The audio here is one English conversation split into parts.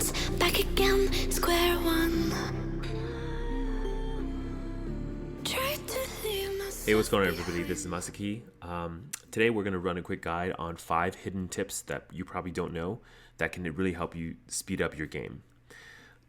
once, back again, square one. Hey, what's going on, everybody? This is Masaki. Today we're going to run a quick guide on 5 hidden tips that you probably don't know that can really help you speed up your game.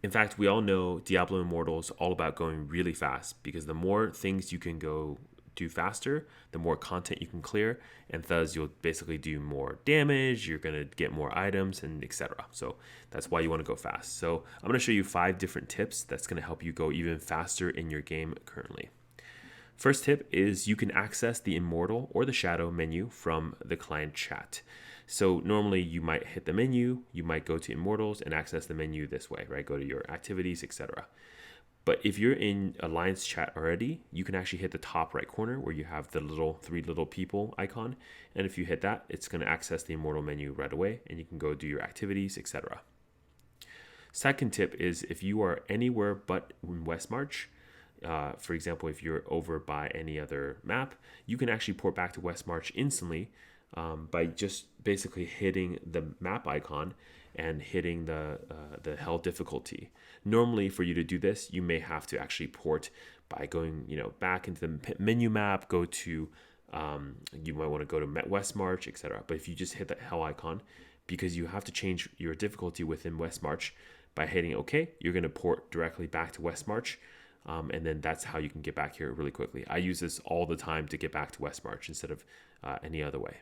In fact, we all know Diablo Immortal is all about going really fast, because the more things you can go do faster, the more content you can clear, and thus you'll basically do more damage, you're going to get more items, and etc. So that's why you want to go fast. So I'm going to show you 5 different tips that's going to help you go even faster in your game currently. First tip is you can access the Immortal or the Shadow menu from the client chat. So normally you might hit the menu, you might go to Immortals and access the menu this way, right? Go to your activities, etc. But if you're in Alliance chat already, you can actually hit the top right corner where you have the three little people icon. And if you hit that, it's going to access the Immortal menu right away, and you can go do your activities, etc. Second tip is if you are anywhere but in Westmarch, for example, if you're over by any other map, you can actually port back to Westmarch instantly by just basically hitting the map icon and hitting the hell difficulty. Normally, for you to do this, you may have to actually port by going, back into the menu map, go to, you might want to go to Westmarch, etc. But if you just hit that hell icon, because you have to change your difficulty within Westmarch by hitting OK, you're going to port directly back to Westmarch. And then that's how you can get back here really quickly. I use this all the time to get back to Westmarch instead of any other way.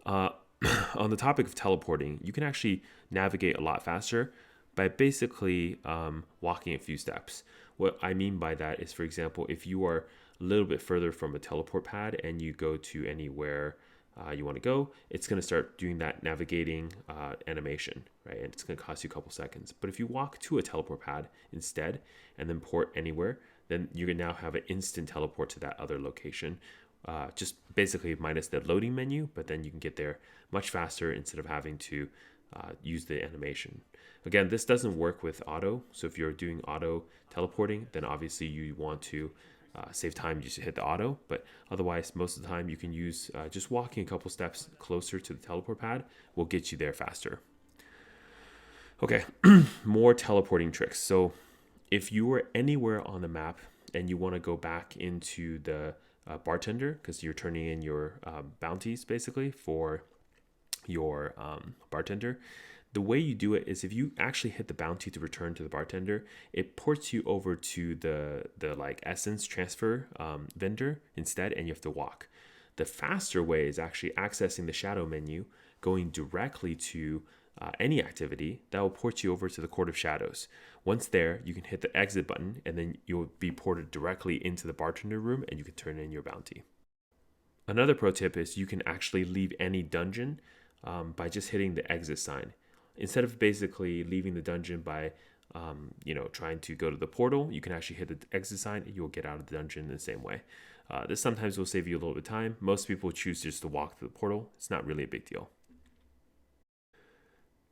On the topic of teleporting, you can actually navigate a lot faster by basically walking a few steps. What I mean by that is, for example, if you are a little bit further from a teleport pad and you go to anywhere you want to go, it's going to start doing that navigating animation, right? And it's going to cost you a couple seconds. But if you walk to a teleport pad instead and then port anywhere, then you can now have an instant teleport to that other location, just basically minus the loading menu, but then you can get there much faster instead of having to use the animation. Again, this doesn't work with auto. So if you're doing auto teleporting, then obviously you want to save time, just hit the auto, but otherwise most of the time you can use just walking a couple steps closer to the teleport pad will get you there faster. Okay, more teleporting tricks. So if you are anywhere on the map and you want to go back into the bartender, because you're turning in your bounties basically for your bartender, the way you do it is if you actually hit the bounty to return to the bartender, it ports you over to the like essence transfer vendor instead, and you have to walk. The faster way is actually accessing the shadow menu, going directly to any activity that will port you over to the Court of Shadows. Once there, you can hit the exit button, and then you'll be ported directly into the bartender room, and you can turn in your bounty. Another pro tip is you can actually leave any dungeon by just hitting the exit sign. Instead of basically leaving the dungeon by, trying to go to the portal, you can actually hit the exit sign and you'll get out of the dungeon in the same way. This sometimes will save you a little bit of time. Most people choose just to walk to the portal. It's not really a big deal.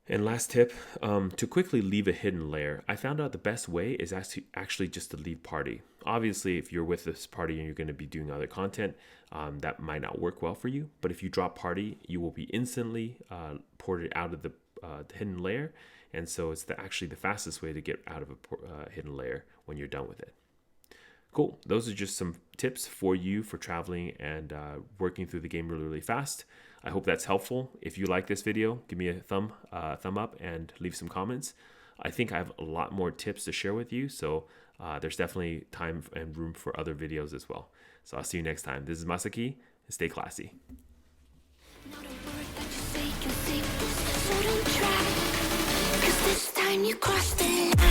And last tip, to quickly leave a hidden lair, I found out the best way is actually just to leave party. Obviously, if you're with this party and you're going to be doing other content, that might not work well for you. But if you drop party, you will be instantly ported out of the hidden layer, and so it's actually the fastest way to get out of a hidden layer when you're done with it. Cool. Those are just some tips for you for traveling and working through the game really fast. I hope that's helpful. If you like this video, give me a thumb up and leave some comments. I think I have a lot more tips to share with you, so there's definitely time and room for other videos as well. So I'll see you next time. This is Masaki, and stay classy. So don't try, 'cause this time you crossed the line.